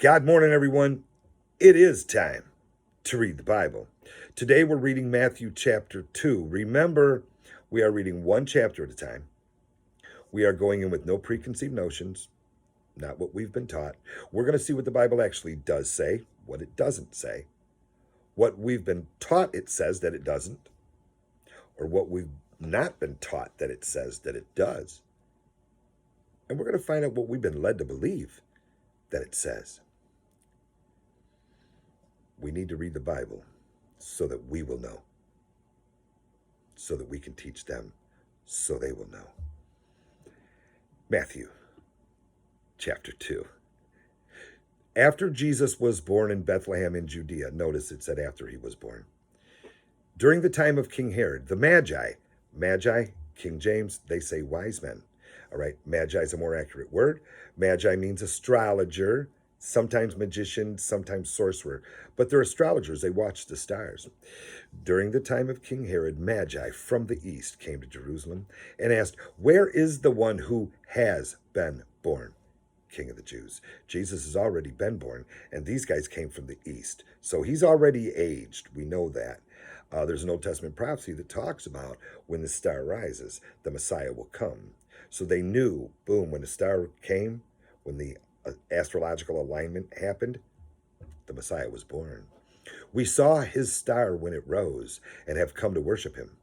God morning, everyone. It is time to read the Bible. Today we're reading Matthew chapter 2. Remember, we are reading one chapter at a time. We are going in with no preconceived notions, not what we've been taught. We're going to see what the Bible actually does say, what it doesn't say, what we've been taught it says that it doesn't, or what we've not been taught that it says that it does. And we're going to find out what we've been led to believe that it says. We need to read the Bible so that we will know, so that we can teach them, so they will know. Matthew chapter 2. After Jesus was born in Bethlehem in Judea, notice it said after he was born, during the time of King Herod, the Magi, King James, they say wise men. All right, Magi is a more accurate word. Magi means astrologer, sometimes magician, sometimes sorcerer, but they're astrologers. They watch the stars. During the time of King Herod, Magi from the east came to Jerusalem and asked, "Where is the one who has been born, King of the Jews?" Jesus has already been born, and these guys came from the east. So he's already aged. We know that. There's an Old Testament prophecy that talks about when the star rises, the Messiah will come. So they knew, boom, when the star came, when the astrological alignment happened, the Messiah was born. We saw his star when it rose and have come to worship him.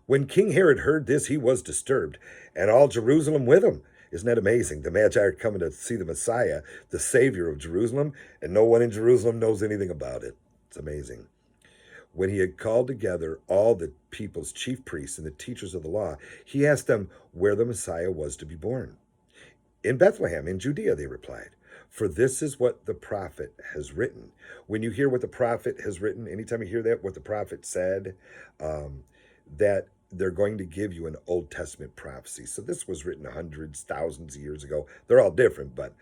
When King Herod heard this, he was disturbed, and all Jerusalem with him. Isn't that amazing? The Magi are coming to see the Messiah, the Savior of Jerusalem, and no one in Jerusalem knows anything about it. It's amazing. When he had called together all the people's chief priests and the teachers of the law, he asked them where the Messiah was to be born. "In Bethlehem, in Judea," they replied, "for this is what the prophet has written." When you hear what the prophet has written, anytime you hear that, what the prophet said, that they're going to give you an Old Testament prophecy. So this was written hundreds, thousands of years ago. They're all different, but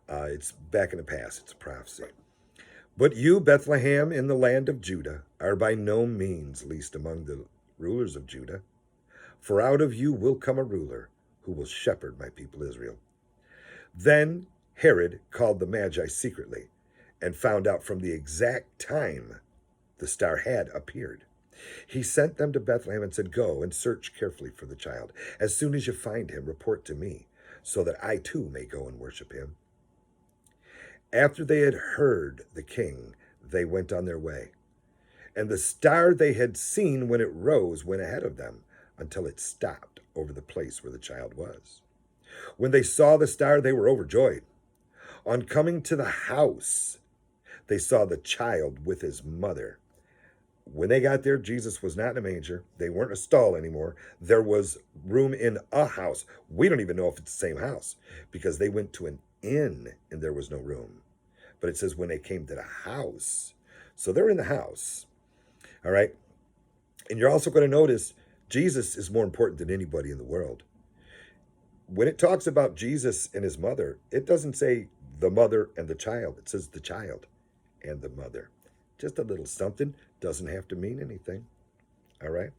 it's back in the past. It's a prophecy. "But you, Bethlehem, in the land of Judah, are by no means least among the rulers of Judah. For out of you will come a ruler who will shepherd my people Israel." Then Herod called the Magi secretly and found out from the exact time the star had appeared. He sent them to Bethlehem and said, "Go and search carefully for the child. As soon as you find him, report to me, so that I too may go and worship him." After they had heard the king, they went on their way. And the star they had seen when it rose went ahead of them until it stopped over the place where the child was. When they saw the star, they were overjoyed. On coming to the house, they saw the child with his mother. When they got there, Jesus was not in a manger. They weren't in a stall anymore. There was room in a house. We don't even know if it's the same house because they went to an inn and there was no room. But it says when they came to the house. So they're in the house. All right. And you're also going to notice Jesus is more important than anybody in the world. When it talks about Jesus and his mother, it doesn't say the mother and the child. It says the child and the mother. Just a little something. Doesn't have to mean anything. All right.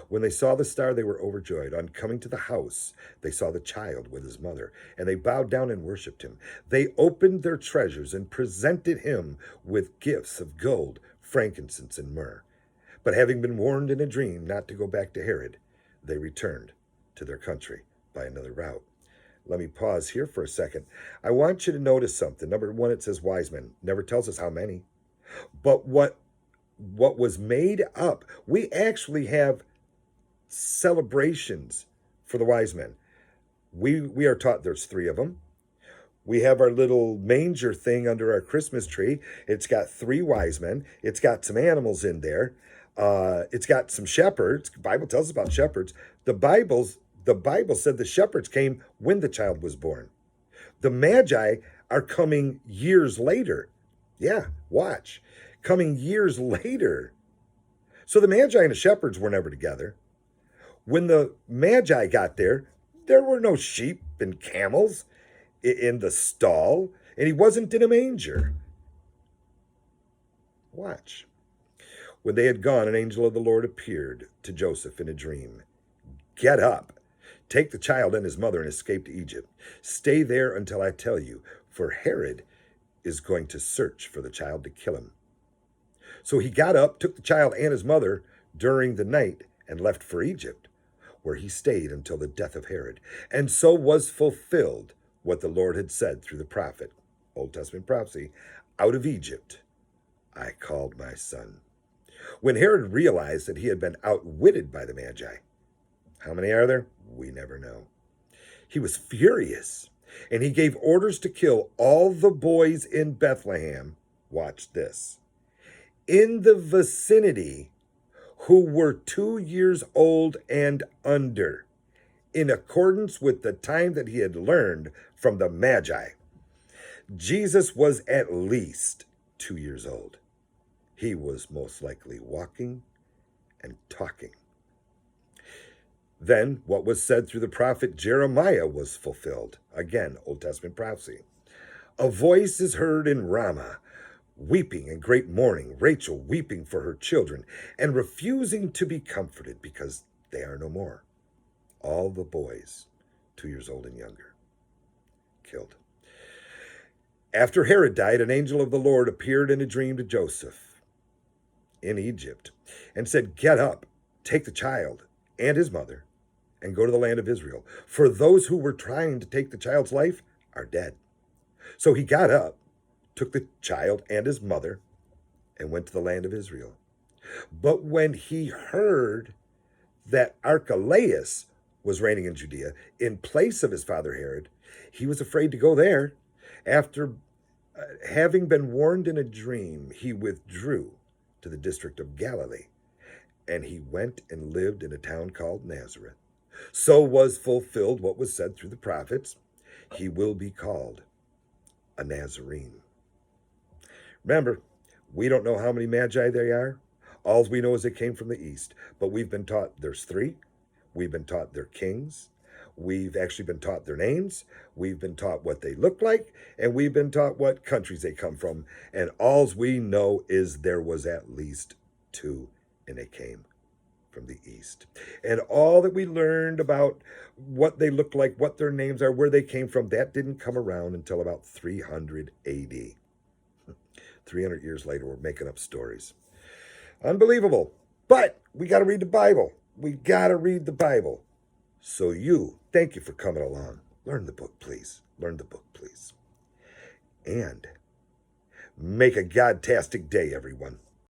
When they saw the star, they were overjoyed. On coming to the house, they saw the child with his mother, and they bowed down and worshipped him. They opened their treasures and presented him with gifts of gold, frankincense, and myrrh. But having been warned in a dream not to go back to Herod, they returned to their country by another route. Let me pause here for a second. I want you to notice something. Number one, it says wise men. Never tells us how many. But what was made up, we actually have celebrations for the wise men. We are taught there's 3 of them. We have our little manger thing under our Christmas tree. It's got 3 wise men. It's got some animals in there. It's got some shepherds. The Bible tells us about shepherds. The Bible said the shepherds came when the child was born. The Magi are coming years later. Yeah, watch. Coming years later. So the Magi and the shepherds were never together. When the Magi got there were no sheep and camels in the stall, and he wasn't in a manger. Watch. When they had gone, an angel of the Lord appeared to Joseph in a dream. "Get up, take the child and his mother and escape to Egypt. Stay there until I tell you, for Herod is going to search for the child to kill him. So he got up, took the child and his mother during the night, and left for Egypt, where he stayed until the death of Herod. And so was fulfilled what the Lord had said through the prophet, Old Testament prophecy, out of Egypt I called my son. When Herod realized that he had been outwitted by the Magi, how many are there? We never know. He was furious, and he gave orders to kill all the boys in Bethlehem. Watch this. In the vicinity who were 2 years old and under, in accordance with the time that he had learned from the Magi. Jesus was at least 2 years old. He was most likely walking and talking. Then what was said through the prophet Jeremiah was fulfilled. Again, Old Testament prophecy. A voice is heard in Ramah, weeping in great mourning, Rachel weeping for her children, and refusing to be comforted because they are no more. All the boys, 2 years old and younger, killed. After Herod died, an angel of the Lord appeared in a dream to Joseph in Egypt and said, "Get up, take the child and his mother, and go to the land of Israel. For those who were trying to take the child's life are dead." So he got up, took the child and his mother, and went to the land of Israel. But when he heard that Archelaus was reigning in Judea in place of his father Herod, he was afraid to go there. After having been warned in a dream, he withdrew to the district of Galilee, and he went and lived in a town called Nazareth. So was fulfilled what was said through the prophets. He will be called a Nazarene. Remember, we don't know how many magi there are. All we know is they came from the east. But we've been taught there's 3. We've been taught they're kings. We've actually been taught their names. We've been taught what they look like. And we've been taught what countries they come from. And all we know is there was at least 2, and they came from the east. And all that we learned about what they look like, what their names are, where they came from, that didn't come around until about 300 AD. 300 years later, we're making up stories. Unbelievable. But we got to read the Bible. We got to read the Bible. So thank you for coming along. Learn the book, please. Learn the book, please. And make a God-tastic day, everyone.